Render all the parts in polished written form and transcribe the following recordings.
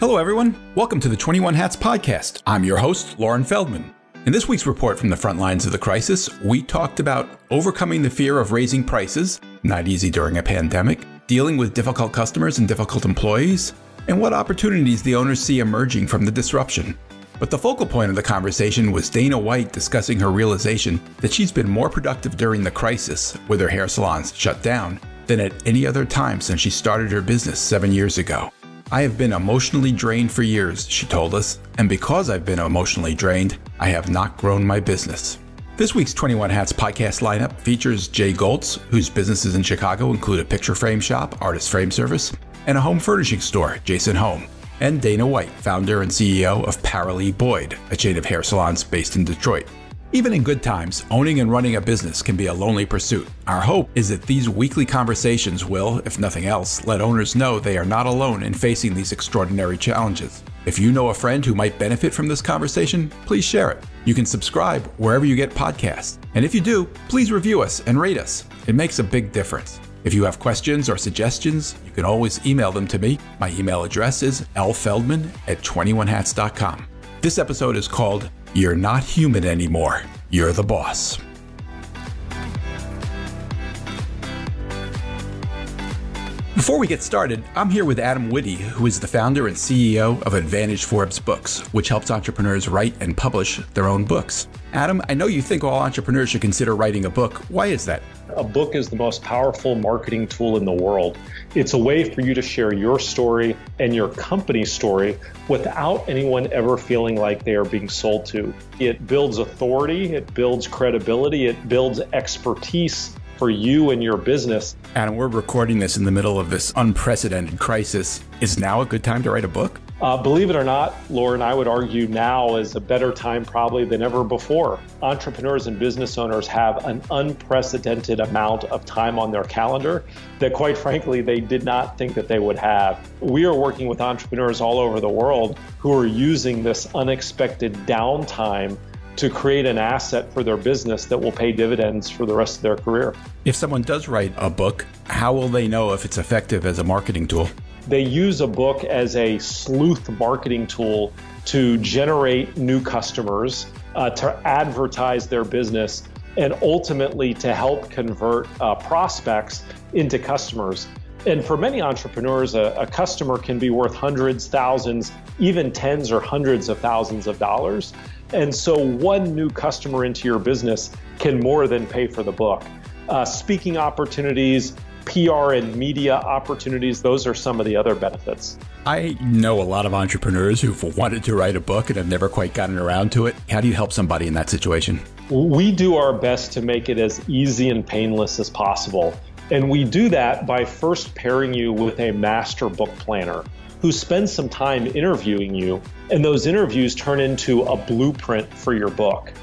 Hello, everyone. Welcome to the 21 Hats podcast. I'm your host, Lauren Feldman. In this week's report from the front lines of the crisis, we talked about overcoming the fear of raising prices, not easy during a pandemic, dealing with difficult customers and difficult employees, and what opportunities the owners see emerging from the disruption. But the focal point of the conversation was Dana White discussing her realization that she's been more productive during the crisis, with her hair salons shut down, than at any other time since she started her business 7 years ago. I have been emotionally drained for years, she told us, and because I've been emotionally drained, I have not grown my business. This week's 21 Hats podcast lineup features Jay Goltz, whose businesses in Chicago include a picture frame shop, Artist Frame Service, and a home furnishing store, Jason Home, and Dana White, founder and CEO of Paralee Boyd, a chain of hair salons based in Detroit. Even in good times, owning and running a business can be a lonely pursuit. Our hope is that these weekly conversations will, if nothing else, let owners know they are not alone in facing these extraordinary challenges. If you know a friend who might benefit from this conversation, please share it. You can subscribe wherever you get podcasts. And if you do, please review us and rate us. It makes a big difference. If you have questions or suggestions, you can always email them to me. My email address is lfeldman@21hats.com. This episode is called You're Not Human Anymore, You're the Boss. Before we get started, I'm here with Adam Whitty, who is the founder and CEO of Advantage Forbes Books, which helps entrepreneurs write and publish their own books. Adam, I know you think all entrepreneurs should consider writing a book. Why is that? A book is the most powerful marketing tool in the world. It's a way for you to share your story and your company's story without anyone ever feeling like they are being sold to. It builds authority, it builds credibility, it builds expertise for you and your business. Adam, we're recording this in the middle of this unprecedented crisis. Is now a good time to write a book? Believe it or not, Lauren, I would argue now is a better time probably than ever before. Entrepreneurs and business owners have an unprecedented amount of time on their calendar that, quite frankly, they did not think that they would have. We are working with entrepreneurs all over the world who are using this unexpected downtime to create an asset for their business that will pay dividends for the rest of their career. If someone does write a book, how will they know if it's effective as a marketing tool? They use a book as a sleuth marketing tool to generate new customers, to advertise their business, and ultimately to help convert prospects into customers. And for many entrepreneurs, a customer can be worth hundreds, thousands, even tens or hundreds of thousands of dollars. And so one new customer into your business can more than pay for the book. Speaking opportunities, PR and media opportunities, those are some of the other benefits. I know a lot of entrepreneurs who've wanted to write a book and have never quite gotten around to it. How do you help somebody in that situation? We do our best to make it as easy and painless as possible. And we do that by first pairing you with a master book planner who spends some time interviewing you, and those interviews turn into a blueprint for your book.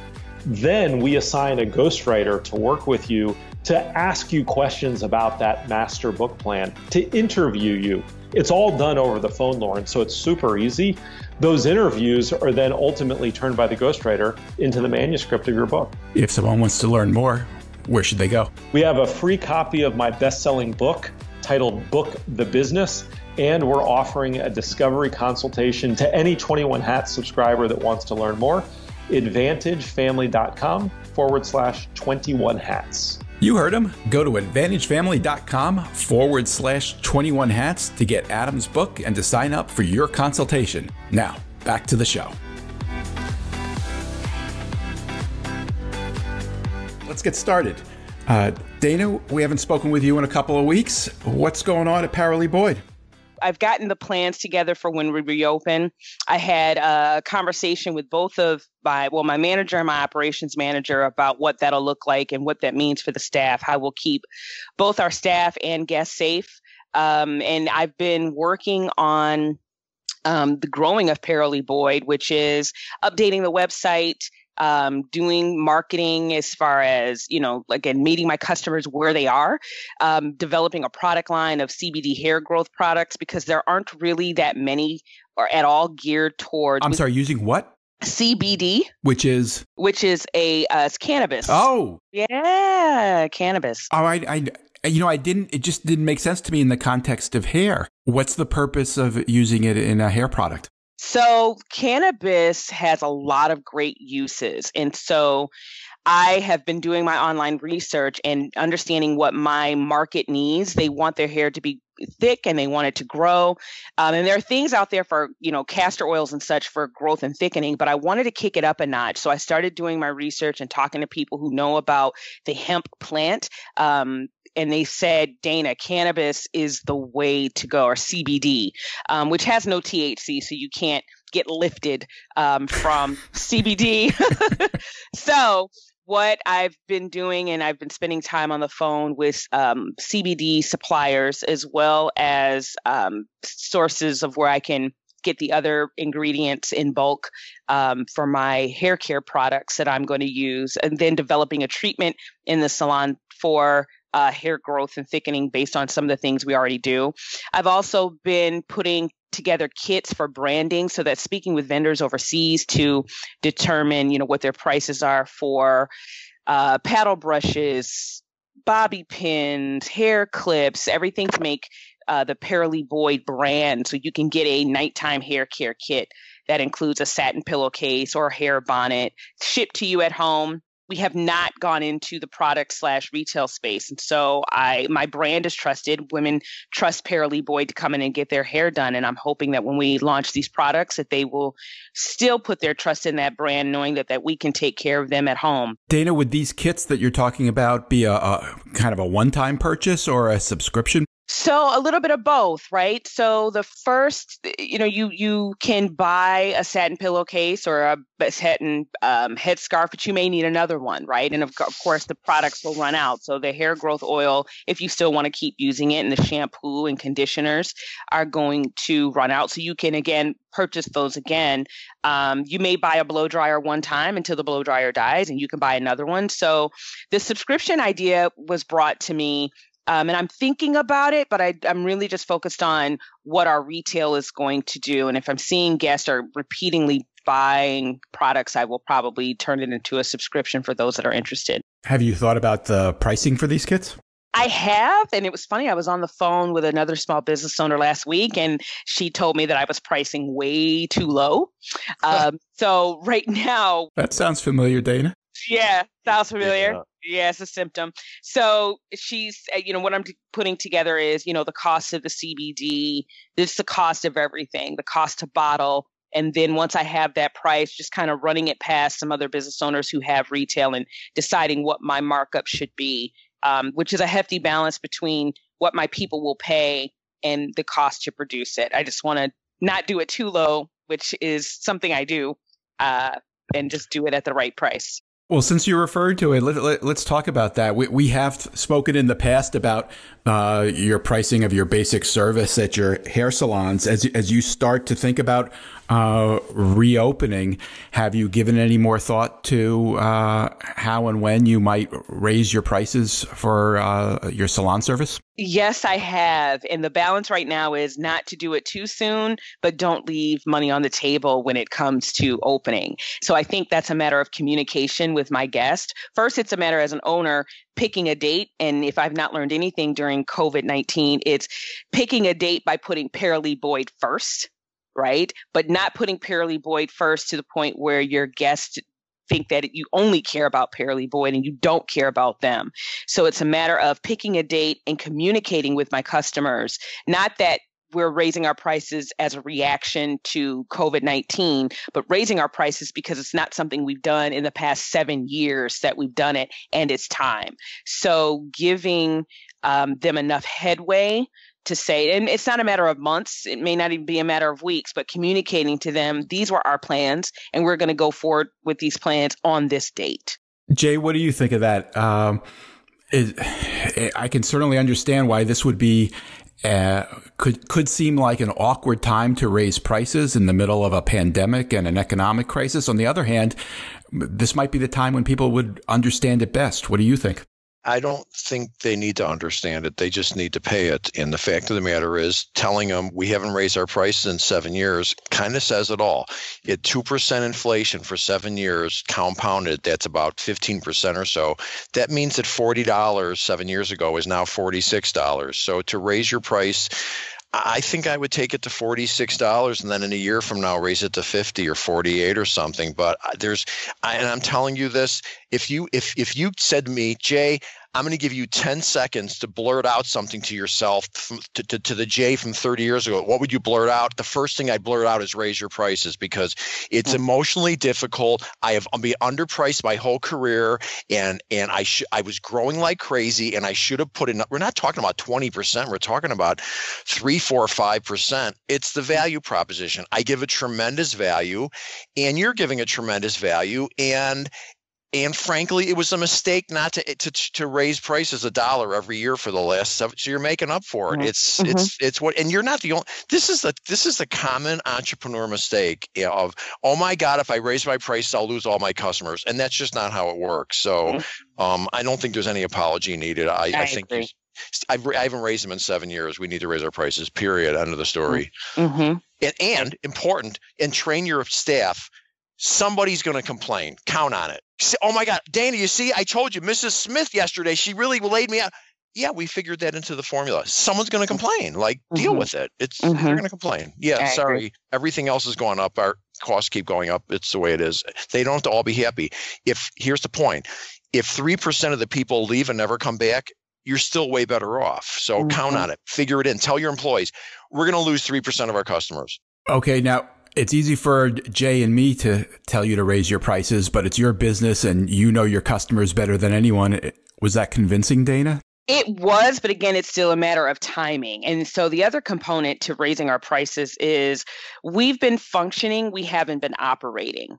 Then we assign a ghostwriter to work with you to ask you questions about that master book plan, to interview you. It's all done over the phone, Lauren, so it's super easy. Those interviews are then ultimately turned by the ghostwriter into the manuscript of your book. If someone wants to learn more, where should they go? We have a free copy of my best-selling book titled Book the Business, and we're offering a discovery consultation to any 21 Hats subscriber that wants to learn more. AdvantageFamily.com/21hats. You heard him. Go to AdvantageFamily.com/21hats to get Adam's book and to sign up for your consultation. Now, back to the show. Let's get started. Dana, we haven't spoken with you in a couple of weeks. What's going on at Paralee Boyd? I've gotten the plans together for when we reopen. I had a conversation with both of my manager and my operations manager about what that'll look like and what that means for the staff, how we'll keep both our staff and guests safe. And I've been working on the growing of Paralee Boyd, which is updating the website, doing marketing as far as, again, meeting my customers where they are, developing a product line of CBD hair growth products because there aren't really that many or at all geared towards. I'm sorry, using what? CBD, which is a it's cannabis. Oh, yeah, cannabis. Oh, I it just didn't make sense to me in the context of hair. What's the purpose of using it in a hair product? So cannabis has a lot of great uses. And so I have been doing my online research and understanding what my market needs. They want their hair to be thick and they want it to grow. And there are things out there for, castor oils and such for growth and thickening, but I wanted to kick it up a notch. So I started doing my research and talking to people who know about the hemp plant. And they said, Dana, cannabis is the way to go, or CBD, which has no THC, so you can't get lifted from CBD. So what I've been doing, and I've been spending time on the phone with CBD suppliers, as well as sources of where I can get the other ingredients in bulk for my hair care products that I'm going to use, and then developing a treatment in the salon for hair growth and thickening based on some of the things we already do. I've also been putting together kits for branding, so that speaking with vendors overseas to determine, what their prices are for paddle brushes, bobby pins, hair clips, everything to make the Paralee Boyd brand. So you can get a nighttime hair care kit that includes a satin pillowcase or a hair bonnet shipped to you at home. We have not gone into the product/retail space. And so my brand is trusted. Women trust Paralee Boyd to come in and get their hair done. And I'm hoping that when we launch these products, that they will still put their trust in that brand, knowing that we can take care of them at home. Dana, would these kits that you're talking about be a kind of a one-time purchase or a subscription? So a little bit of both, right? So the first, you can buy a satin pillowcase or a satin headscarf, but you may need another one, right? And of course, the products will run out. So the hair growth oil, if you still want to keep using it, and the shampoo and conditioners are going to run out. So you can, again, purchase those again. You may buy a blow dryer one time until the blow dryer dies, and you can buy another one. So the subscription idea was brought to me. And I'm thinking about it, but I'm really just focused on what our retail is going to do. And if I'm seeing guests are repeatedly buying products, I will probably turn it into a subscription for those that are interested. Have you thought about the pricing for these kits? I have. And it was funny. I was on the phone with another small business owner last week, and she told me that I was pricing way too low. So right now. That sounds familiar, Dana. Yeah, sounds familiar. Yeah, it's a symptom. So she's, what I'm putting together is, the cost of the CBD, it's the cost of everything, the cost to bottle. And then once I have that price, just kind of running it past some other business owners who have retail and deciding what my markup should be, which is a hefty balance between what my people will pay and the cost to produce it. I just want to not do it too low, which is something I do, and just do it at the right price. Well, since you referred to it, let's talk about that. We have spoken in the past about your pricing of your basic service at your hair salons. As you start to think about reopening, have you given any more thought to how and when you might raise your prices for your salon service? Yes, I have. And the balance right now is not to do it too soon, but don't leave money on the table when it comes to opening. So I think that's a matter of communication with my guest. First, it's a matter as an owner picking a date. And if I've not learned anything during COVID-19, it's picking a date by putting Paralee Boyd first, right? But not putting Paralee Boyd first to the point where your guests think that you only care about Paralee Boyd and you don't care about them. So it's a matter of picking a date and communicating with my customers, not that we're raising our prices as a reaction to COVID-19, but raising our prices because it's not something we've done in the past 7 years that we've done it, and it's time. So giving them enough headway to say, and it's not a matter of months, it may not even be a matter of weeks, but communicating to them, these were our plans, and we're going to go forward with these plans on this date. Jay, what do you think of that? I can certainly understand why this would be could seem like an awkward time to raise prices in the middle of a pandemic and an economic crisis. On the other hand, this might be the time when people would understand it best. What do you think? I don't think they need to understand it. They just need to pay it. And the fact of the matter is, telling them we haven't raised our prices in 7 years kind of says it all. At 2% inflation for 7 years compounded, that's about 15% or so. That means that $40 7 years ago is now $46. So to raise your price, I think I would take it to $46 and then in a year from now raise it to 50 or 48 or something. But and I'm telling you this, if you said to me, Jay, I'm going to give you 10 seconds to blurt out something to yourself, to the Jay from 30 years ago, what would you blurt out? The first thing I'd blurt out is raise your prices, because it's emotionally difficult. I've been underpriced my whole career, and I was growing like crazy, and I should have put in. We're not talking about 20%. We're talking about 3, 4, 5%. It's the value proposition. I give a tremendous value, and you're giving a tremendous value, and frankly, it was a mistake not to raise prices $1 every year for the last 7. So you're making up for it. It's what, and you're not the only. This is the common entrepreneur mistake of, oh my God, if I raise my price, I'll lose all my customers, and that's just not how it works. So I don't think there's any apology needed. I think I haven't raised them in 7 years. We need to raise our prices. Period. End of the story. And important, and train your staff. Somebody's going to complain. Count on it. Say, oh my God, Dana, you see, I told you, Mrs. Smith yesterday, she really laid me out. Yeah, we figured that into the formula. Someone's going to complain. Like, deal with it. They're going to complain. Yeah, sorry. Everything else is going up. Our costs keep going up. It's the way it is. They don't have to all be happy. Here's the point. If 3% of the people leave and never come back, you're still way better off. So count on it. Figure it in. Tell your employees, we're going to lose 3% of our customers. Okay, now, it's easy for Jay and me to tell you to raise your prices, but it's your business and you know your customers better than anyone. Was that convincing, Dana? It was, but again, it's still a matter of timing. And so the other component to raising our prices is we've been functioning, we haven't been operating.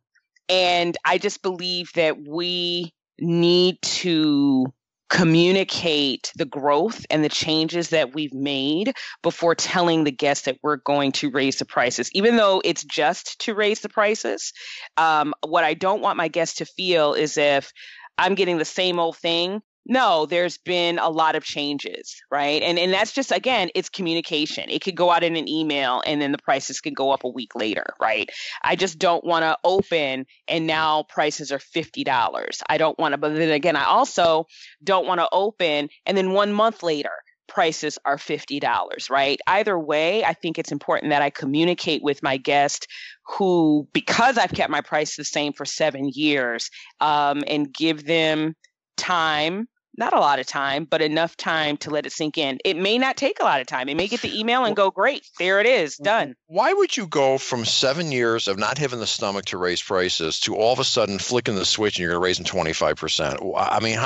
And I just believe that we need to communicate the growth and the changes that we've made before telling the guests that we're going to raise the prices, even though it's just to raise the prices. What I don't want my guests to feel is if I'm getting the same old thing. No, there's been a lot of changes, right? And that's just, again, it's communication. It could go out in an email and then the prices could go up a week later, right? I just don't want to open and now prices are $50. I don't want to, but then again, I also don't want to open and then 1 month later, prices are $50, right? Either way, I think it's important that I communicate with my guest who, because I've kept my price the same for 7 years, and give them time, not a lot of time, but enough time to let it sink in. It may not take a lot of time. It may get the email and go, great, there it is, done. Why would you go from 7 years of not having the stomach to raise prices to all of a sudden flicking the switch and you're going to raise them 25%? I mean,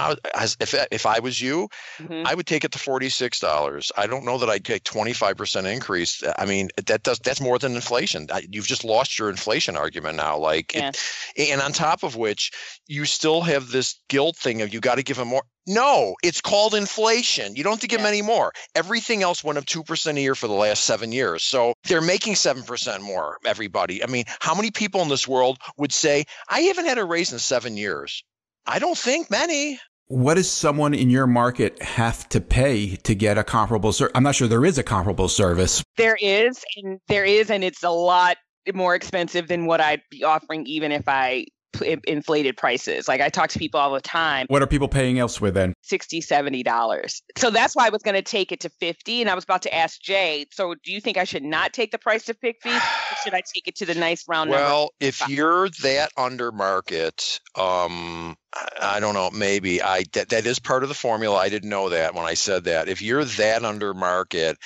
if I was you, I would take it to $46. I don't know that I'd take 25% increase. I mean, that's more than inflation. You've just lost your inflation argument now. And on top of which, you still have this guilt thing of you got to give them more. No, it's called inflation. You don't have to give them any more. Everything else went up 2% a year for the last 7 years. So they're making 7% more, everybody. I mean, how many people in this world would say, I haven't had a raise in 7 years? I don't think many. What does someone in your market have to pay to get a comparable service? I'm not sure there is a comparable service. There is, and it's a lot more expensive than what I'd be offering even if I inflated prices. Like I talk to people all the time. What are people paying elsewhere then? $60, $70. So that's why I was going to take it to 50. And I was about to ask Jay, so do you think I should not take the price to 50? Or should I take it to the nice round number? Well, if you're that under market, I don't know, maybe that is part of the formula. I didn't know that when I said that. If you're that under market,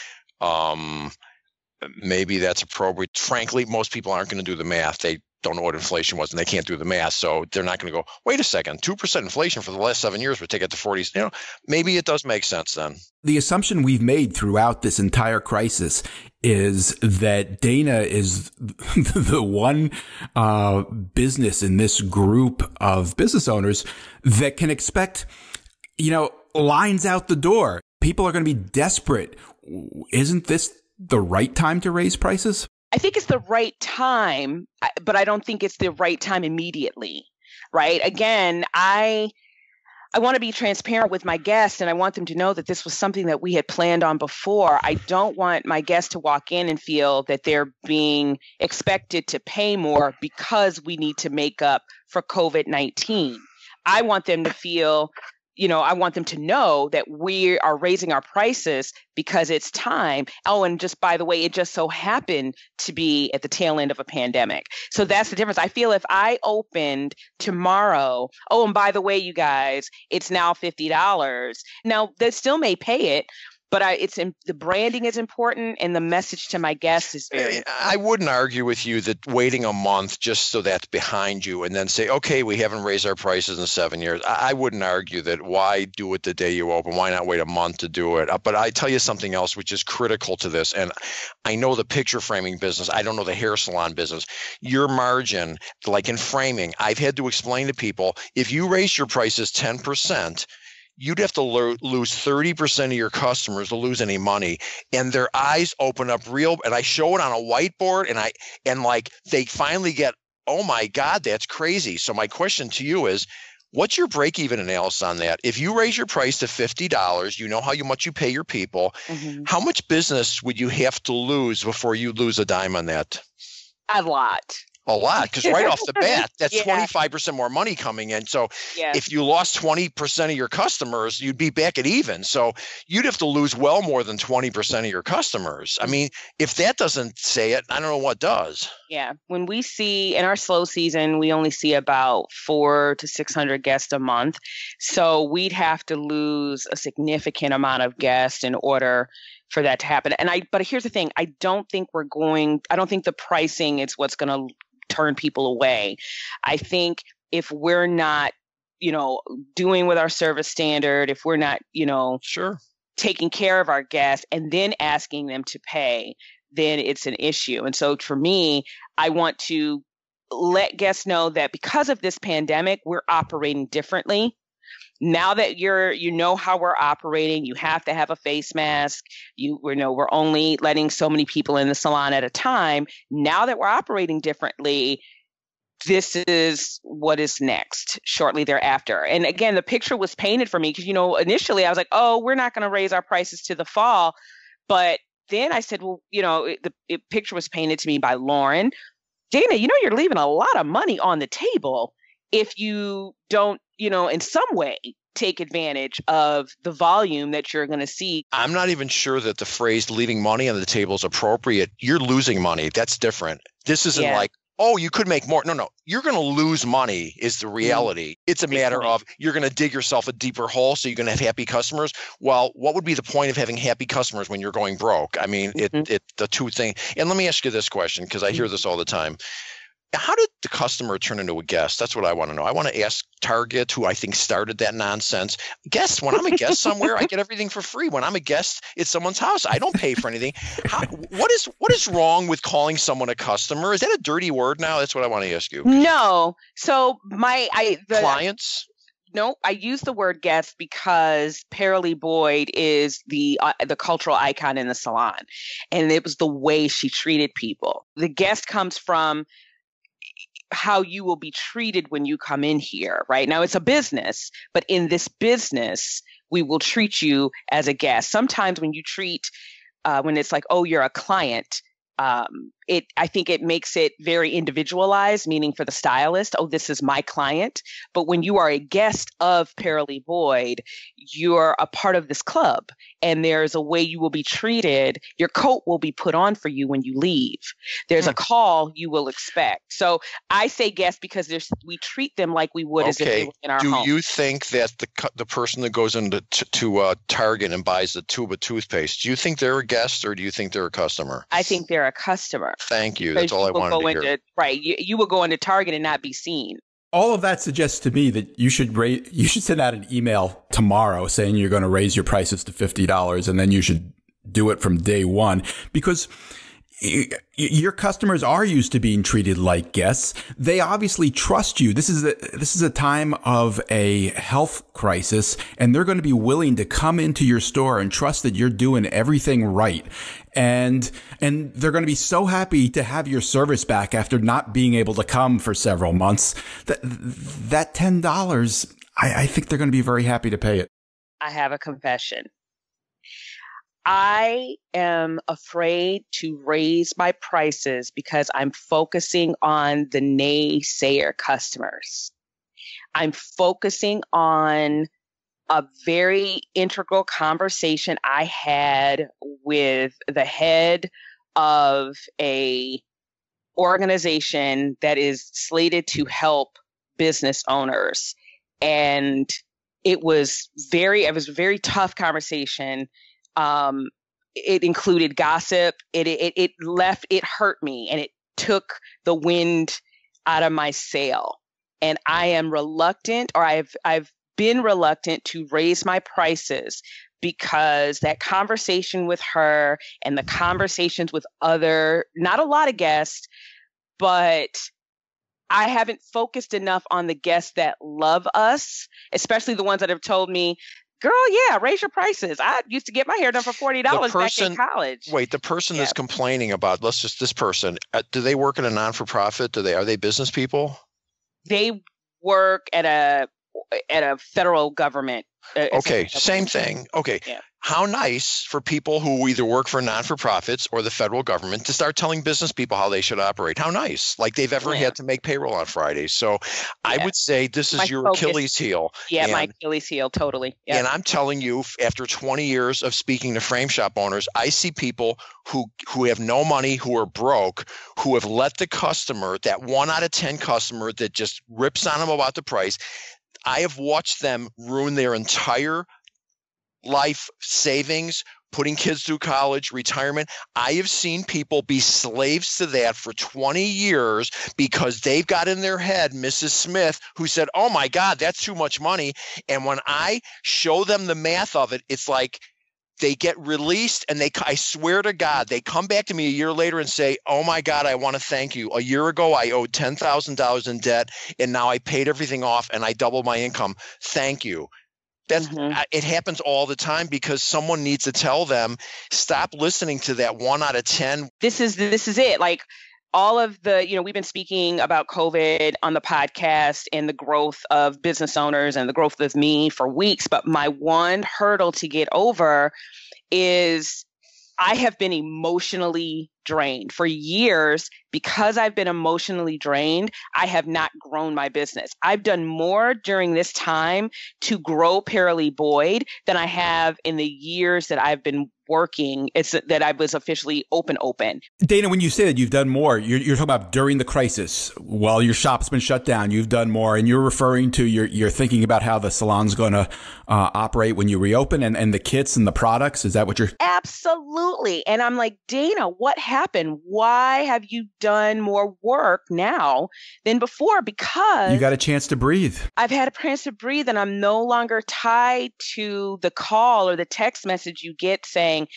maybe that's appropriate. Frankly, most people aren't going to do the math. They don't know what inflation was and they can't do the math. So they're not going to go, wait a second, 2% inflation for the last 7 years would take it to 40. Maybe it does make sense then. The assumption we've made throughout this entire crisis is that Dana is the one business in this group of business owners that can expect, lines out the door. People are going to be desperate. Isn't this the right time to raise prices? I think it's the right time, but I don't think it's the right time immediately, right? Again, I I want to be transparent with my guests, and I want them to know that this was something that we had planned on before. I don't want my guests to walk in and feel that they're being expected to pay more because we need to make up for COVID-19. I want them to feel, I want them to know that we are raising our prices because it's time. Oh, and just by the way, it just so happened to be at the tail end of a pandemic. So that's the difference. I feel if I opened tomorrow, oh, and by the way, you guys, it's now $50. Now, they still may pay it, but the branding is important, and the message to my guests is very important. I wouldn't argue with you that waiting a month just so that's behind you and then say, okay, we haven't raised our prices in 7 years. I wouldn't argue that. Why do it the day you open? Why not wait a month to do it? But I tell you something else which is critical to this, and I know the picture framing business. I don't know the hair salon business. Your margin, like in framing, I've had to explain to people, if you raise your prices 10%, you'd have to lose 30% of your customers to lose any money, and their eyes open up real. And I show it on a whiteboard, and like they finally get, oh my God, that's crazy. So my question to you is, what's your break-even analysis on that? If you raise your price to $50, you know how much you pay your people. Mm-hmm. How much business would you have to lose before you lose a dime on that? A lot. A lot, because right off the bat, that's 25% more money coming in. So if you lost 20% of your customers, you'd be back at even. So you'd have to lose well more than 20% of your customers. I mean, if that doesn't say it, I don't know what does. Yeah. When we see in our slow season, we only see about 400 to 600 guests a month. So we'd have to lose a significant amount of guests in order for that to happen. But here's the thing. I don't think the pricing is what's going to turn people away. I think if we're not, doing with our service standard, if we're not, taking care of our guests and then asking them to pay, then it's an issue. And so for me, I want to let guests know that because of this pandemic, we're operating differently. Now that you know how we're operating, you have to have a face mask. We're only letting so many people in the salon at a time. Now that we're operating differently, this is what is next shortly thereafter. And again, the picture was painted for me because, initially I was like, oh, we're not going to raise our prices to the fall. But then I said, well, the picture was painted to me by Lauren. Dana, you're leaving a lot of money on the table if you don't, in some way take advantage of the volume that you're going to see. I'm not even sure that the phrase leaving money on the table is appropriate. You're losing money. That's different. This isn't like, oh, you could make more. No. You're going to lose money is the reality. It's a matter of you're going to dig yourself a deeper hole so you're going to have happy customers. Well, what would be the point of having happy customers when you're going broke? I mean, it the two things. And let me ask you this question because I hear this all the time. How did the customer turn into a guest? That's what I want to know. I want to ask Target, who I think started that nonsense. Guests, when I'm a guest somewhere, I get everything for free. When I'm a guest at someone's house, I don't pay for anything. What is wrong with calling someone a customer? Is that a dirty word now? That's what I want to ask you. No. So clients? No, I use the word guest because Paralee Boyd is the cultural icon in the salon, and it was the way she treated people. The guest comes from how you will be treated when you come in here, right? Now it's a business, but in this business, we will treat you as a guest. Sometimes when you treat, when it's like, oh, you're a client, I think it makes it very individualized, meaning for the stylist, oh, this is my client. But when you are a guest of Paralee Boyd, you're a part of this club, and there's a way you will be treated. Your coat will be put on for you when you leave. There's a call you will expect. So I say guest because we treat them like we would as if they were in our home. Do you think that the person that goes into Target and buys the tube of toothpaste, do you think they're a guest or do you think they're a customer? I think they're a customer. Thank you. That's all I wanted to hear. Right. You will go into Target and not be seen. All of that suggests to me that you should send out an email tomorrow saying you're going to raise your prices to $50, and then you should do it from day one, because your customers are used to being treated like guests. They obviously trust you. This is a time of a health crisis, and they're going to be willing to come into your store and trust that you're doing everything right. And they're going to be so happy to have your service back after not being able to come for several months. That $10, I think they're going to be very happy to pay it. I have a confession. I am afraid to raise my prices because I'm focusing on the naysayer customers. I'm focusing on a very integral conversation I had with the head of a organization that is slated to help business owners. And it was a very tough conversation. It included gossip. It hurt me, and it took the wind out of my sail. And I am reluctant, or I've been reluctant to raise my prices because that conversation with her and the conversations with not a lot of guests, but I haven't focused enough on the guests that love us, especially the ones that have told me, girl, yeah, raise your prices. I used to get my hair done for $40 back in college. Wait, the person that's complaining about, this person, do they work at a non-for-profit? Are they business people? They work at a federal government. Okay, same thing. Okay. Yeah. How nice for people who either work for non-for-profits or the federal government to start telling business people how they should operate. How nice. Like they've ever had to make payroll on Fridays. So I would say this is your Achilles heel. Yeah, my Achilles heel, totally. Yep. And I'm telling you, after 20 years of speaking to frame shop owners, I see people who have no money, who are broke, who have let the customer, that 1 out of 10 customer that just rips on them about the price. I have watched them ruin their entire life savings, putting kids through college, retirement. I have seen people be slaves to that for 20 years because they've got in their head Mrs. Smith, who said, oh my God, that's too much money. And when I show them the math of it, it's like they get released and I swear to God, they come back to me a year later and say, oh my God, I want to thank you. A year ago, I owed $10,000 in debt and now I paid everything off and I doubled my income. Thank you. It happens all the time because someone needs to tell them, stop listening to that 1 out of 10. This is it. Like all of we've been speaking about COVID on the podcast and the growth of business owners and the growth of me for weeks. But my one hurdle to get over is I have been emotionally drained for years. Because I've been emotionally drained, I have not grown my business. I've done more during this time to grow Paralee Boyd than I have in the years that I've been working. It's that I was officially open. Dana, when you say that you've done more, you're talking about during the crisis, while your shop's been shut down, you've done more, and you're referring to you're thinking about how the salon's going to operate when you reopen and the kits and the products. Is that what you're? Absolutely. And I'm like, Dana, what happened? Why have you done more work now than before? Because you got a chance to breathe. I've had a chance to breathe, and I'm no longer tied to the call or the text message you get saying,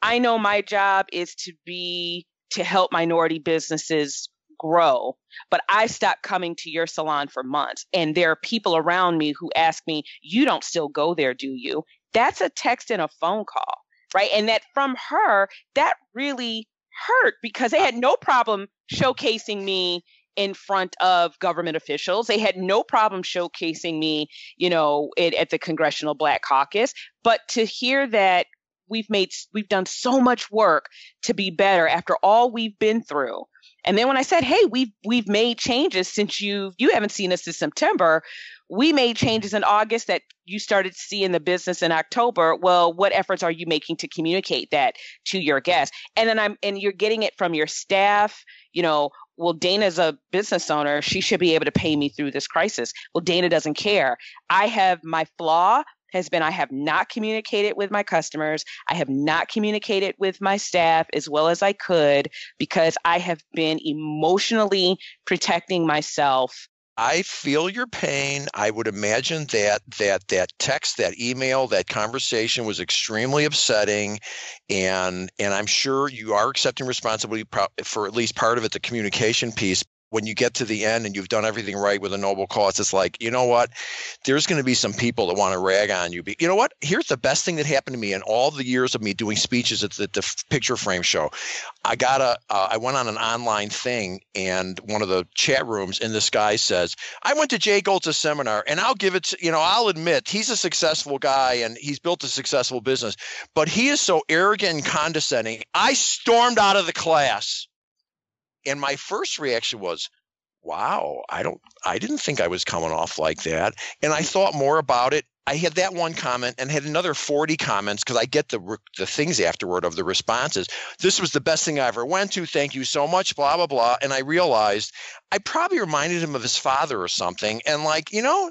I know my job is to help minority businesses grow, but I stopped coming to your salon for months. And there are people around me who ask me, you don't still go there, do you? That's a text and a phone call, right? And that from her, that really hurt because they had no problem showcasing me in front of government officials. They had no problem showcasing me, at the Congressional Black Caucus. But to hear that we've done so much work to be better after all we've been through. And then when I said, hey, we've made changes since you haven't seen us since September. We made changes in August that you started to see in the business in October. Well, what efforts are you making to communicate that to your guests? And then you're getting it from your staff, well, Dana's a business owner. She should be able to pay me through this crisis. Well, Dana doesn't care. My flaw has been I have not communicated with my customers. I have not communicated with my staff as well as I could because I have been emotionally protecting myself. I feel your pain. I would imagine that text, that email, that conversation was extremely upsetting, and I'm sure you are accepting responsibility for at least part of it, the communication piece. when you get to the end and you've done everything right with a noble cause, it's like, you know what? There's going to be some people that want to rag on you. But you know what? Here's the best thing that happened to me in all the years of me doing speeches at the Picture Frame Show. I went on an online thing, and one of the chat rooms, and this guy says, I went to Jay Golds' seminar, and I'll give it to, I'll admit he's a successful guy and he's built a successful business, but he is so arrogant and condescending. I stormed out of the class. And my first reaction was, wow, I didn't think I was coming off like that. And I thought more about it. I had that one comment and had another 40 comments, because I get the things afterward of the responses. This was the best thing I ever went to. Thank you so much, blah, blah, blah. And I realized I probably reminded him of his father or something. And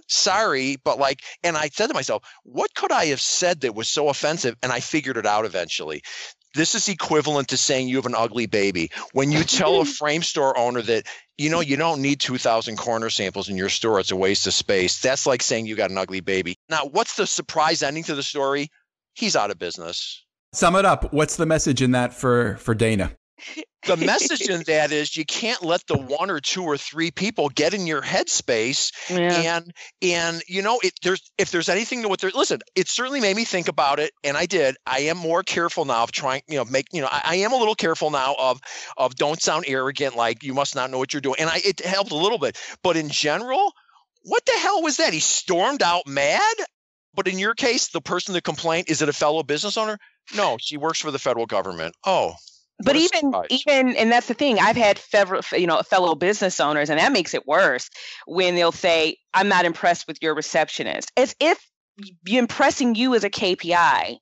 sorry, but and I said to myself, what could I have said that was so offensive? And I figured it out eventually. This is equivalent to saying you have an ugly baby. When you tell a frame store owner that, you don't need 2,000 corner samples in your store, it's a waste of space. That's like saying you got an ugly baby. Now, what's the surprise ending to the story? He's out of business. Sum it up. What's the message in that for Dana? The message in that is you can't let the one or two or three people get in your headspace. Yeah. And if there's anything to what there, listen, it certainly made me think about it. And I did. I am more careful now of trying, I am a little careful now of don't sound arrogant, like you must not know what you're doing. And it helped a little bit. But in general, what the hell was that? He stormed out mad? But in your case, the person that complained, is it a fellow business owner? No, she works for the federal government. Oh. But even, and that's the thing, I've had fellow business owners, and that makes it worse when they'll say, I'm not impressed with your receptionist, as if impressing you is a KPI,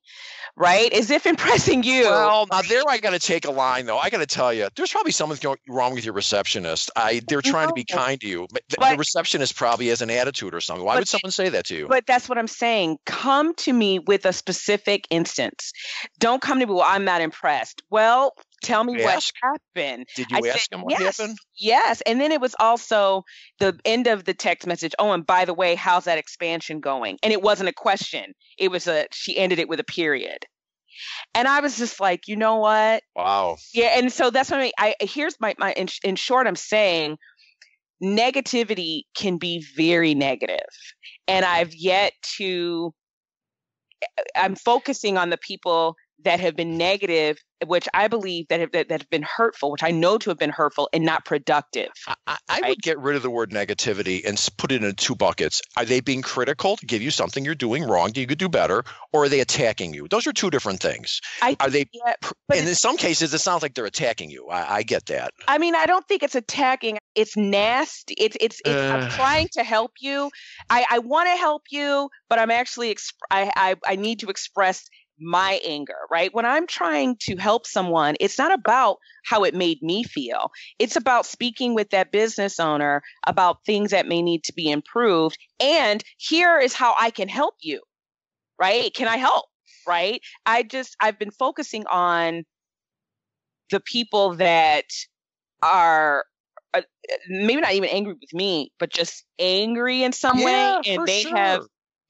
right? As if impressing you. Well, now there I got to take a line, though. I got to tell you, there's probably something wrong with your receptionist. They're trying to be kind to you. But the receptionist probably has an attitude or something. Why would someone say that to you? But that's what I'm saying. Come to me with a specific instance. Don't come to me, well, I'm not impressed. Well, tell me what happened. Did you ask him what happened? Yes. And then it was also the end of the text message. Oh, and by the way, how's that expansion going? And it wasn't a question. It was she ended it with a period. And I was just like, you know what? Wow. Yeah. And so that's what here's my in short, I'm saying negativity can be very negative. And I'm focusing on the people that have been negative, which I believe that have been hurtful, which I know to have been hurtful and not productive. I would get rid of the word negativity and put it in two buckets. Are they being critical to give you something you're doing wrong that you could do better, or are they attacking you? Those are two different things. And in some cases, it sounds like they're attacking you. I get that. I mean, I don't think it's attacking. It's nasty. It's I'm trying to help you. I want to help you, but I'm actually I need to express my anger, right? When I'm trying to help someone, it's not about how it made me feel. It's about speaking with that business owner about things that may need to be improved. And here is how I can help you, right? Can I help, right? I've been focusing on the people that are maybe not even angry with me, but just angry in some way. And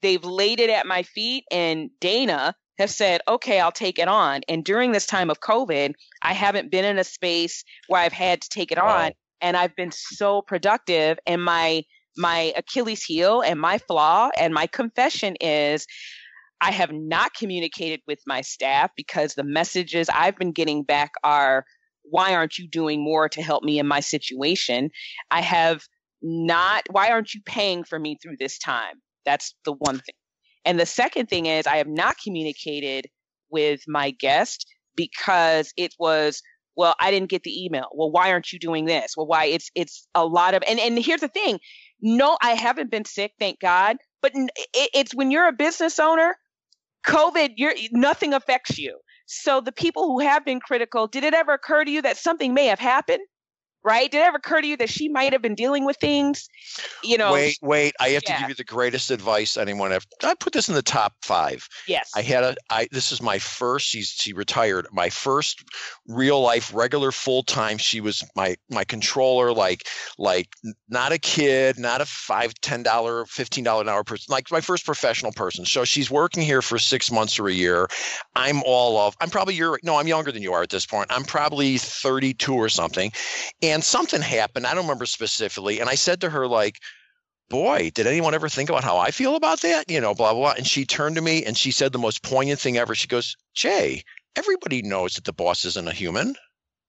they've laid it at my feet, and Dana have said, okay, I'll take it on. And during this time of COVID, I haven't been in a space where I've had to take it on. And I've been so productive. And my Achilles heel and my flaw and my confession is I have not communicated with my staff, because the messages I've been getting back are, why aren't you doing more to help me in my situation? Why aren't you paying for me through this time? That's the one thing. And the second thing is I have not communicated with my guest, because it was, well, I didn't get the email. Well, why aren't you doing this? Well, why? It's a lot of, and here's the thing. No, I haven't been sick, thank God. But it's when you're a business owner, COVID, nothing affects you. So the people who have been critical, did it ever occur to you that something may have happened? Right? Did it ever occur to you that she might have been dealing with things? Wait. I have to give you the greatest advice anyone ever. I put this in the top 5. Yes. This is my first, she retired, my first real life, regular full-time. She was my controller, like not a kid, not a $5, $10, $15 an hour person, like my first professional person. So she's working here for 6 months or a year. I'm younger than you are at this point. I'm probably 32 or something. And And something happened. I don't remember specifically. And I said to her, like, boy, did anyone ever think about how I feel about that? Blah, blah, blah. And she turned to me and she said the most poignant thing ever. She goes, Jay, everybody knows that the boss isn't a human.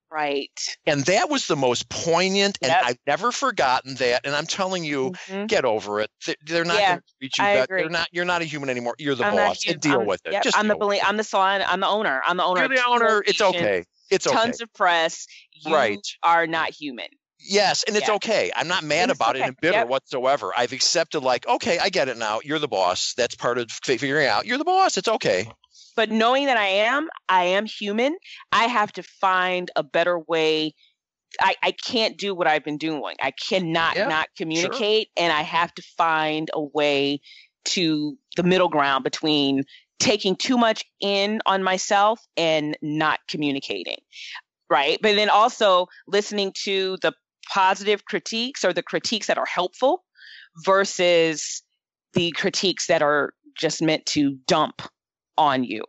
Right. And that was the most poignant, and I've never forgotten that. And I'm telling you, get over it. They're not going to treat you better. You're not a human anymore. You're the boss. And deal with it. Yep, I'm the salon. I'm the owner. You're the owner. It's okay. It's okay. Tons of press. You are not human. Yes, and it's okay. I'm not mad about it and bitter whatsoever. I've accepted, like, okay, I get it now. You're the boss. That's part of figuring out. You're the boss. It's okay. But knowing that I am human, I have to find a better way. I can't do what I've been doing. I cannot not communicate, and I have to find a way to the middle ground between taking too much in on myself and not communicating. Right. But then also listening to the positive critiques or the critiques that are helpful versus the critiques that are just meant to dump on you.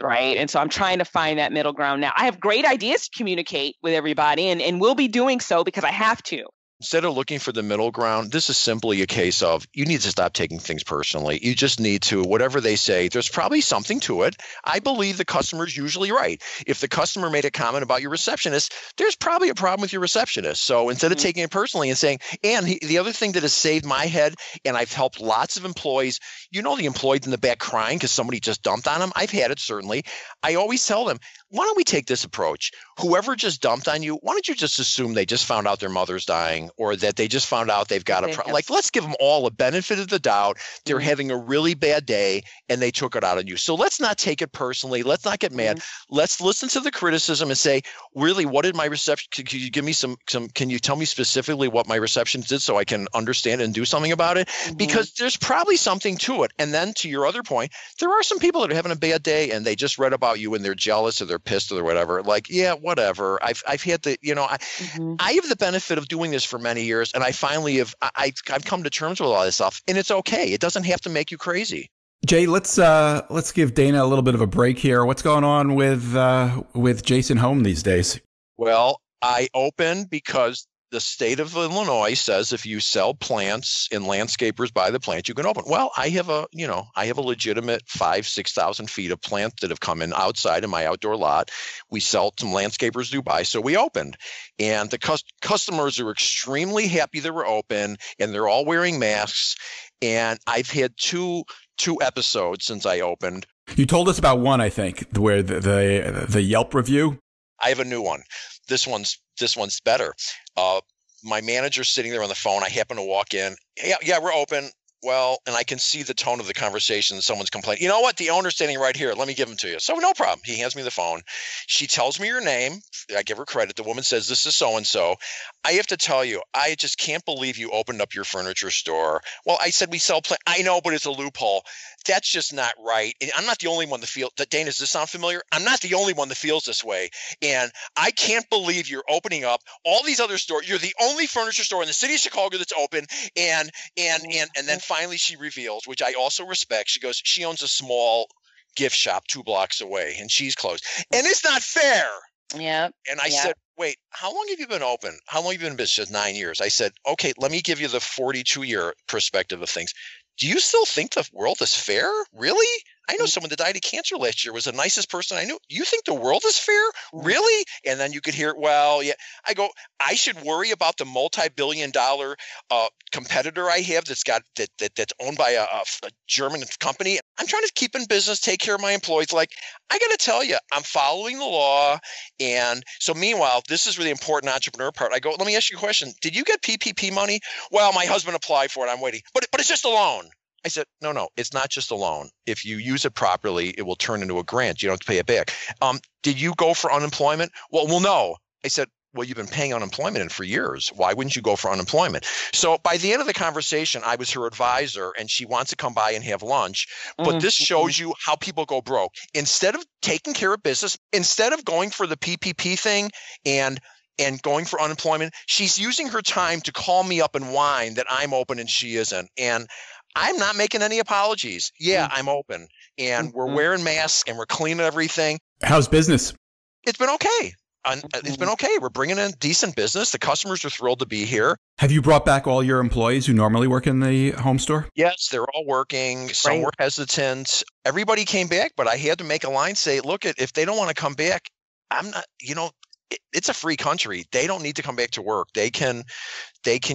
Right. And so I'm trying to find that middle ground now. I have great ideas to communicate with everybody and will be doing so because I have to. Instead of looking for the middle ground, this is simply a case of you need to stop taking things personally. You just need to, whatever they say, there's probably something to it. I believe the customer's usually right. If the customer made a comment about your receptionist, there's probably a problem with your receptionist. So instead of taking it personally and saying, and the other thing that has saved my head, and I've helped lots of employees, the employees in the back crying because somebody just dumped on them. I've had it, certainly. I always tell them, why don't we take this approach? Whoever just dumped on you, why don't you just assume they just found out their mother's dying or that they just found out they've got a problem? Like, let's give them all a benefit of the doubt. They're having a really bad day and they took it out on you. So let's not take it personally. Let's not get mad. Let's listen to the criticism and say, really, what did my reception? Could you give me some, can you tell me specifically what my receptionist did so I can understand and do something about it? Because there's probably something to it. And then to your other point, there are some people that are having a bad day and they just read about you and they're jealous or they're pissed or whatever. Like, yeah, whatever. I've had the, I have the benefit of doing this for many years, and I finally I've come to terms with all this stuff, and it's okay. It doesn't have to make you crazy. Jay, let's give Dana a little bit of a break here. What's going on with Jason Home these days? Well, I opened because the state of Illinois says if you sell plants and landscapers buy the plant, you can open. Well, I have a legitimate 5,000-6,000 feet of plants that have come in outside in my outdoor lot. We sell some landscapers do buy, so we opened. And the customers are extremely happy that we're open, and they're all wearing masks. And I've had two episodes since I opened. You told us about one, I think, where the Yelp review. I have a new one. This one's better. My manager's sitting there on the phone. I happen to walk in. Yeah, we're open. Well, and I can see the tone of the conversation. Someone's complaining. You know what? The owner's standing right here. Let me give him to you. So no problem. He hands me the phone. She tells me her name. I give her credit. The woman says, this is so-and-so. I have to tell you, I just can't believe you opened up your furniture store. Well, I said we sell plants. I know, but it's a loophole. That's just not right. And I'm not the only one that feels – Dana, does this sound familiar? I'm not the only one that feels this way. And I can't believe you're opening up all these other stores. You're the only furniture store in the city of Chicago that's open. And then finally she reveals, which I also respect, she goes, she owns a small gift shop 2 blocks away, and she's closed. And it's not fair. Yeah. And I said, wait, how long have you been open? How long have you been in business? She said, 9 years. I said, okay, let me give you the 42-year perspective of things. Do you still think the world is fair? Really? I know someone that died of cancer last year was the nicest person I knew. You think the world is fair? Really? And then you could hear, well, yeah. I go, I should worry about the multi-billion-dollar competitor I have that's owned by a German company. I'm trying to keep in business, take care of my employees. Like, I got to tell you, I'm following the law. And so meanwhile, this is really important entrepreneur part. I go, let me ask you a question. Did you get PPP money? Well, my husband applied for it. I'm waiting. But it's just a loan. I said, no, it's not just a loan. If you use it properly, it will turn into a grant. You don't have to pay it back. Did you go for unemployment? Well, no. I said, well, you've been paying unemployment in for years. Why wouldn't you go for unemployment? So by the end of the conversation, I was her advisor, and she wants to come by and have lunch. But this shows you how people go broke. Instead of taking care of business, instead of going for the PPP thing and going for unemployment, she's using her time to call me up and whine that I'm open and she isn't. And I'm not making any apologies. Yeah, I'm open, and we're wearing masks and we're cleaning everything. How's business? It's been okay. It's been okay. We're bringing in decent business. The customers are thrilled to be here. Have you brought back all your employees who normally work in the home store? Yes, they're all working. Some were hesitant. Everybody came back, but I had to make a line say, look, if they don't want to come back, I'm not, it's a free country. They don't need to come back to work. They can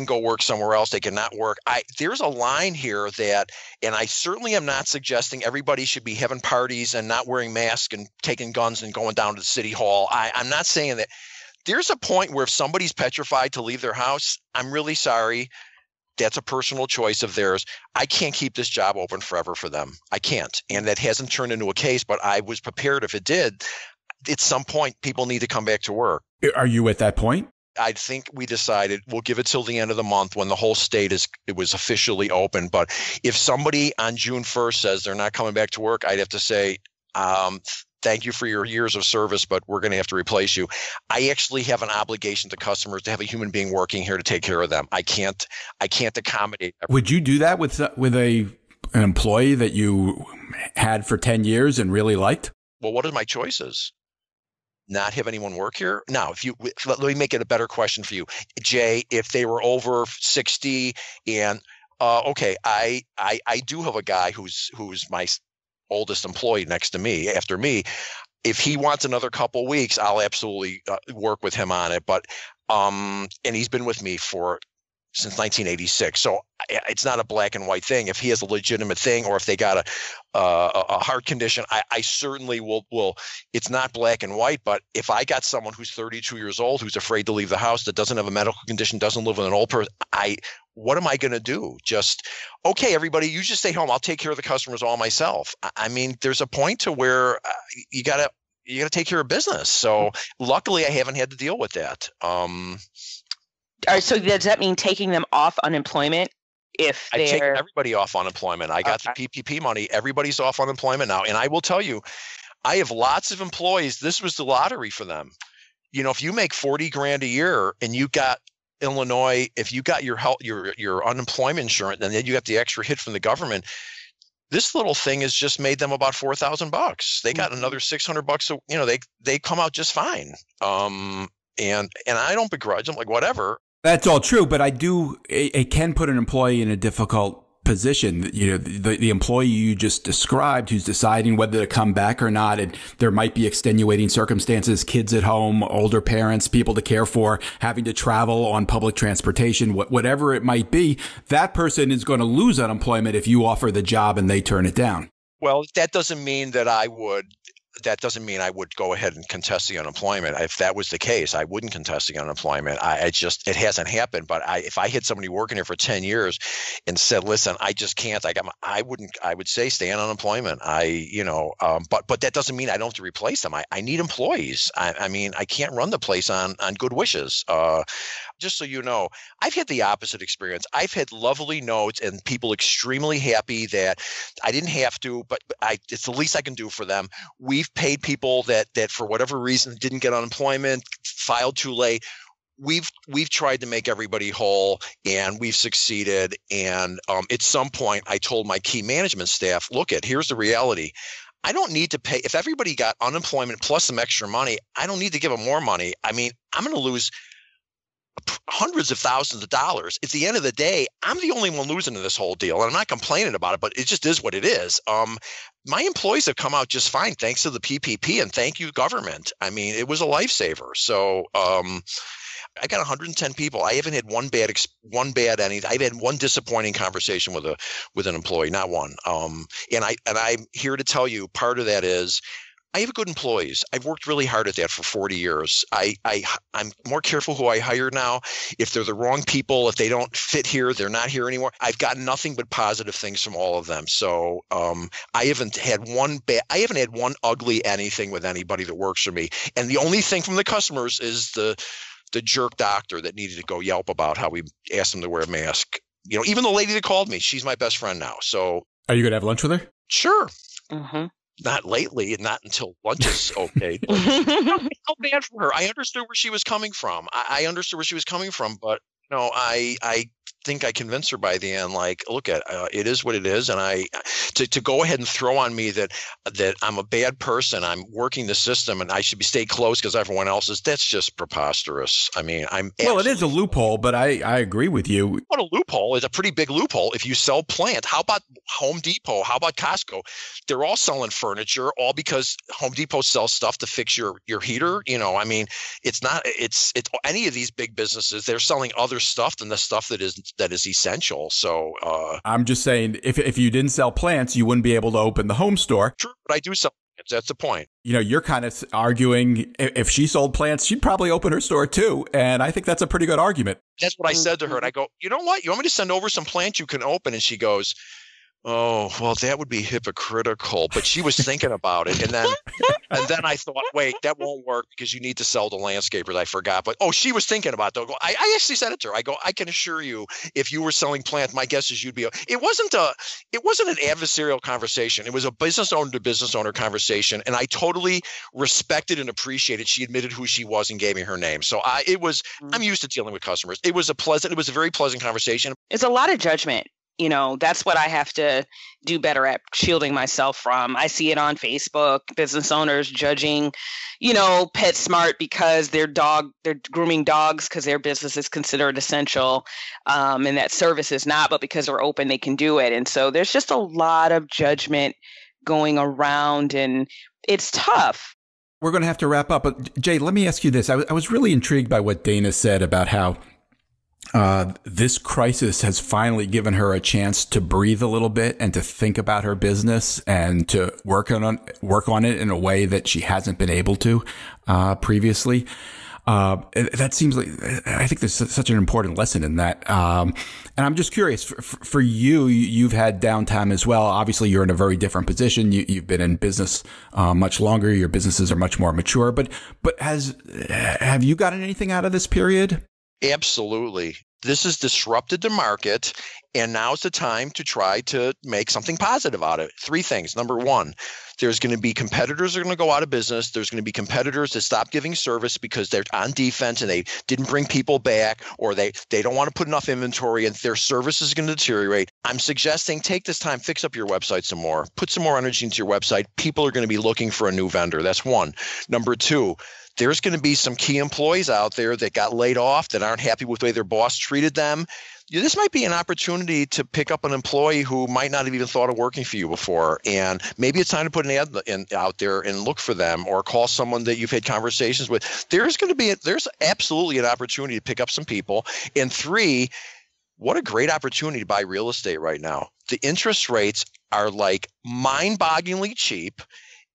go work somewhere else. They cannot work. There's a line here that, and I certainly am not suggesting everybody should be having parties and not wearing masks and taking guns and going down to the city hall. I'm not saying that. There's a point where if somebody's petrified to leave their house, I'm really sorry. That's a personal choice of theirs. I can't keep this job open forever for them. I can't. And that hasn't turned into a case, but I was prepared if it did. At some point, people need to come back to work. Are you at that point? I think we decided we'll give it till the end of the month when the whole state it was officially open. But if somebody on June 1st says they're not coming back to work, I'd have to say, thank you for your years of service, but we're going to have to replace you. I actually have an obligation to customers to have a human being working here to take care of them. I can't accommodate. Would you do that with an employee that you had for 10 years and really liked? Well, what are my choices? Not have anyone work here? Now, let me make it a better question for you, Jay. If they were over 60 and okay, I do have a guy who's my oldest employee next to me after me. If he wants another couple weeks, I'll absolutely work with him on it. But and he's been with me since 1986. So it's not a black and white thing. If he has a legitimate thing or if they got a heart condition, I certainly will. It's not black and white, but if I got someone who's 32 years old, who's afraid to leave the house, that doesn't have a medical condition, doesn't live with an old person, what am I going to do? Just, okay, everybody, you just stay home. I'll take care of the customers all myself. I mean, there's a point to where you got to take care of business. So luckily I haven't had to deal with that. All right, so does that mean taking them off unemployment if they're… I've taken everybody off unemployment. I got the PPP money. Everybody's off unemployment now. And I will tell you, I have lots of employees. This was the lottery for them. If you make $40,000 a year and you got Illinois, if you got your unemployment insurance and then you got the extra hit from the government, this little thing has just made them about $4,000. They got another $600. They come out just fine. And I don't begrudge them, like whatever. That's all true, but it can put an employee in a difficult position. The employee you just described who's deciding whether to come back or not, and there might be extenuating circumstances, kids at home, older parents, people to care for, having to travel on public transportation, whatever it might be, that person is going to lose unemployment if you offer the job and they turn it down. Well, that doesn't mean that I would go ahead and contest the unemployment. If that was the case, I wouldn't contest the unemployment. It hasn't happened. But if I had somebody working here for 10 years and said, listen, I just can't, I would say stay on unemployment. But that doesn't mean I don't have to replace them. I need employees. I mean, I can't run the place on good wishes. Just so you know, I've had the opposite experience. I've had lovely notes and people extremely happy that I didn't have to, but it's the least I can do for them. We've paid people that for whatever reason didn't get unemployment, filed too late. We've tried to make everybody whole, and we've succeeded. And at some point, I told my key management staff, here's the reality. I don't need to pay. If everybody got unemployment plus some extra money, I don't need to give them more money. I mean, I'm going to lose hundreds of thousands of dollars. At the end of the day, I'm the only one losing in this whole deal. And I'm not complaining about it, but it just is what it is. My employees have come out just fine thanks to the PPP, and thank you, government. I mean, it was a lifesaver. So I got 110 people. I haven't had one bad anything. I've had one disappointing conversation with an employee, not one. And I'm here to tell you part of that is I have good employees. I've worked really hard at that for 40 years. I'm more careful who I hire now. If they're the wrong people, if they don't fit here, they're not here anymore. I've got nothing but positive things from all of them. So I haven't had one ugly anything with anybody that works for me. And the only thing from the customers is the jerk doctor that needed to go yelp about how we asked him to wear a mask. Even the lady that called me, she's my best friend now. So are you going to have lunch with her? Sure. Mm-hmm. Not lately, and not until lunch is okay. I felt bad for her. I understood where she was coming from. I understood where she was coming from, but I think I convinced her by the end, like, look at it is what it is. And to go ahead and throw on me that I'm a bad person, I'm working the system and I should stay closed because everyone else is, that's just preposterous. I mean, it is a loophole, but I agree with you. What a loophole. It's a pretty big loophole. If you sell plant, how about Home Depot? How about Costco? They're all selling furniture, all because Home Depot sells stuff to fix your heater. I mean, it's any of these big businesses, they're selling other stuff than the stuff that is essential. So I'm just saying, if you didn't sell plants, you wouldn't be able to open the home store. True, but I do sell plants. That's the point. You're kind of arguing if she sold plants, she'd probably open her store too. And I think that's a pretty good argument. That's what I said to her. And I go, you know what? You want me to send over some plants you can open? And she goes, oh, well, that would be hypocritical. But she was thinking about it. And then I thought, wait, that won't work because you need to sell to landscapers. I forgot. But, she was thinking about it. I actually said it to her. I go, I can assure you, if you were selling plants, my guess is you'd be. It wasn't an adversarial conversation. It was a business owner to business owner conversation. And I totally respected and appreciated she admitted who she was and gave me her name. So I'm used to dealing with customers. It was a very pleasant conversation. It's a lot of judgment. That's what I have to do better at shielding myself from. I see it on Facebook, business owners judging, PetSmart because they're grooming dogs because their business is considered essential, and that service is not, but because they're open, they can do it. And so there's just a lot of judgment going around, and it's tough. We're going to have to wrap up. But Jay, let me ask you this. I was really intrigued by what Dana said about how this crisis has finally given her a chance to breathe a little bit and to think about her business and to work on it in a way that she hasn't been able to previously. That seems like, I think there's such an important lesson in that. And I'm just curious for you, you've had downtime as well. Obviously you're in a very different position. You've been in business, much longer. Your businesses are much more mature, but have you gotten anything out of this period? Absolutely. This has disrupted the market, and now's the time to try to make something positive out of it. 3 things. Number 1, there's going to be competitors that are going to go out of business. There's going to be competitors that stop giving service because they're on defense and they didn't bring people back, or they don't want to put enough inventory and their service is going to deteriorate. I'm suggesting take this time, fix up your website some more, put some more energy into your website. People are going to be looking for a new vendor. That's 1. Number 2, there's going to be some key employees out there that got laid off that aren't happy with the way their boss treated them. This might be an opportunity to pick up an employee who might not have even thought of working for you before. And maybe it's time to put an ad out there and look for them, or call someone that you've had conversations with. There's absolutely an opportunity to pick up some people. And 3, what a great opportunity to buy real estate right now. The interest rates are like mind-bogglingly cheap.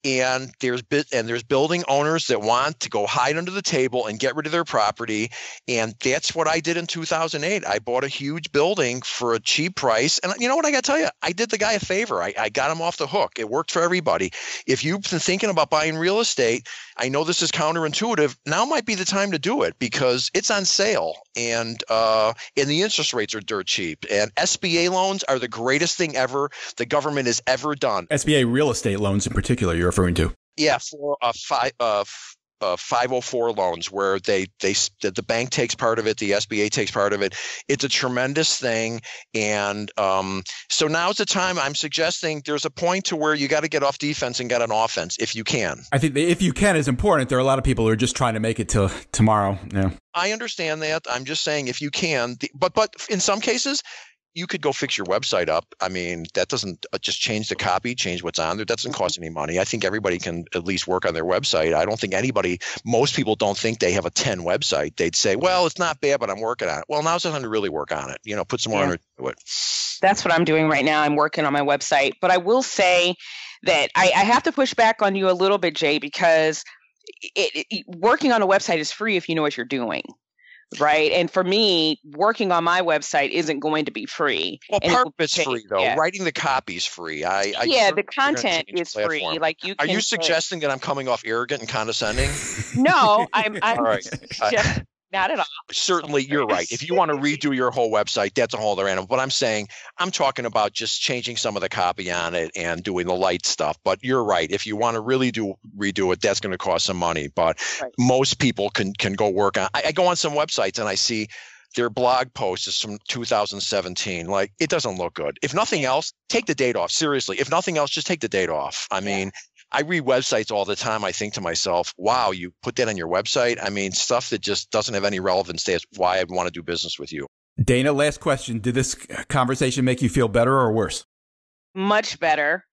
And there's building owners that want to go hide under the table and get rid of their property. And that's what I did in 2008. I bought a huge building for a cheap price. And you know what? I got to tell you, I did the guy a favor. I got him off the hook. It worked for everybody. If you've been thinking about buying real estate, I know this is counterintuitive. Now might be the time to do it because it's on sale, and the interest rates are dirt cheap. And SBA loans are the greatest thing ever the government has ever done. SBA real estate loans in particular, you're referring to? Yeah, for 504 loans where the bank takes part of it, the SBA takes part of it. It's a tremendous thing. And so now's the time. I'm suggesting there's a point to where you got to get off defense and get on offense if you can. I think if you can is important. There are a lot of people who are just trying to make it till tomorrow. Yeah. I understand that. I'm just saying if you can, but in some cases, you could go fix your website up. I mean, that doesn't just change the copy, change what's on there. That doesn't cost any money. I think everybody can at least work on their website. I don't think most people don't think they have a 10 website. They'd say, well, it's not bad, but I'm working on it. Well, now's the time to really work on it. Put some more energy into it. That's what I'm doing right now. I'm working on my website. But I will say that I have to push back on you a little bit, Jay, because working on a website is free if you know what you're doing. Right. And for me, working on my website isn't going to be free. Well, part of it's free, though. Yeah. Writing the copy is free. The content is free. Like Are you suggesting that I'm coming off arrogant and condescending? No, I'm all right. Not at all. Certainly, you're right. If you want to redo your whole website, that's a whole other animal. But I'm talking about just changing some of the copy on it and doing the light stuff. But you're right. If you want to really redo it, that's going to cost some money. But most people can go work on. I go on some websites and I see their blog post is from 2017. Like, it doesn't look good. If nothing else, take the date off. Seriously, if nothing else, just take the date off. I mean, I read websites all the time. I think to myself, wow, you put that on your website? I mean, stuff that just doesn't have any relevance. That's why I want to do business with you. Dana, last question. Did this conversation make you feel better or worse? Much better.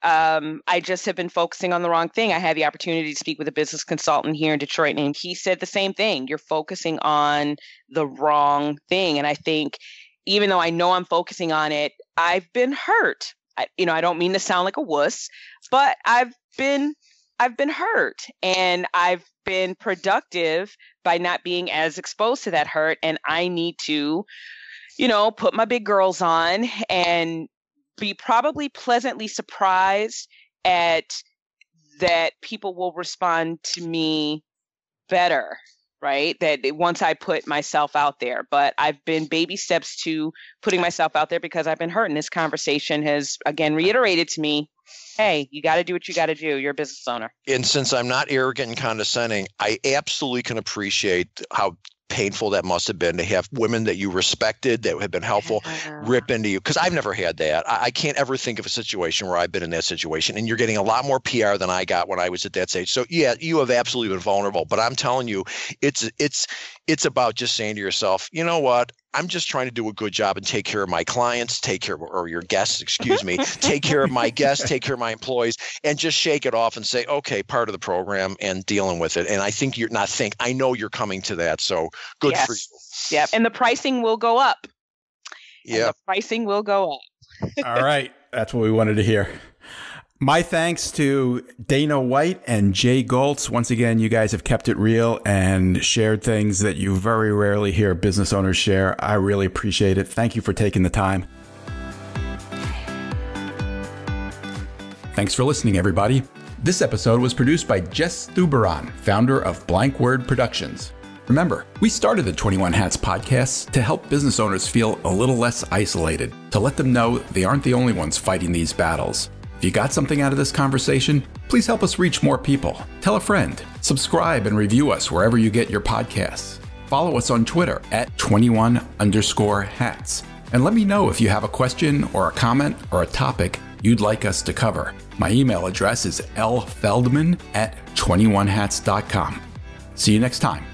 I just have been focusing on the wrong thing. I had the opportunity to speak with a business consultant here in Detroit, and he said the same thing. You're focusing on the wrong thing. And I think even though I know I'm focusing on it, I've been hurt. I don't mean to sound like a wuss, but I've been hurt, and I've been productive by not being as exposed to that hurt. And I need to, put my big girls on and be probably pleasantly surprised at that people will respond to me better, right? That once I put myself out there, but I've been baby steps to putting myself out there because I've been hurt. And this conversation has again reiterated to me, hey, you got to do what you got to do. You're a business owner. And since I'm not arrogant and condescending, I absolutely can appreciate how painful that must have been to have women that you respected, that have been helpful, rip into you. Because I've never had that. I can't ever think of a situation where I've been in that situation. And you're getting a lot more PR than I got when I was at that stage. So yeah, you have absolutely been vulnerable. But I'm telling you, it's about just saying to yourself, you know what? I'm just trying to do a good job and take care of my clients, or your guests, excuse me, take care of my guests, take care of my employees, and just shake it off and say, okay, part of the program and dealing with it. And I think I know you're coming to that. So good for you. Yeah. And the pricing will go up. Yeah. The pricing will go up. All right. That's what we wanted to hear. My thanks to Dana White and Jay Goltz. Once again, you guys have kept it real and shared things that you very rarely hear business owners share. I really appreciate it. Thank you for taking the time. Thanks for listening, everybody. This episode was produced by Jess Thuberon, founder of Blank Word Productions. Remember, we started the 21 Hats podcast to help business owners feel a little less isolated, to let them know they aren't the only ones fighting these battles. If you got something out of this conversation, please help us reach more people. Tell a friend, subscribe and review us wherever you get your podcasts. Follow us on Twitter at 21_hats. And let me know if you have a question or a comment or a topic you'd like us to cover. My email address is lfeldman@21hats.com. See you next time.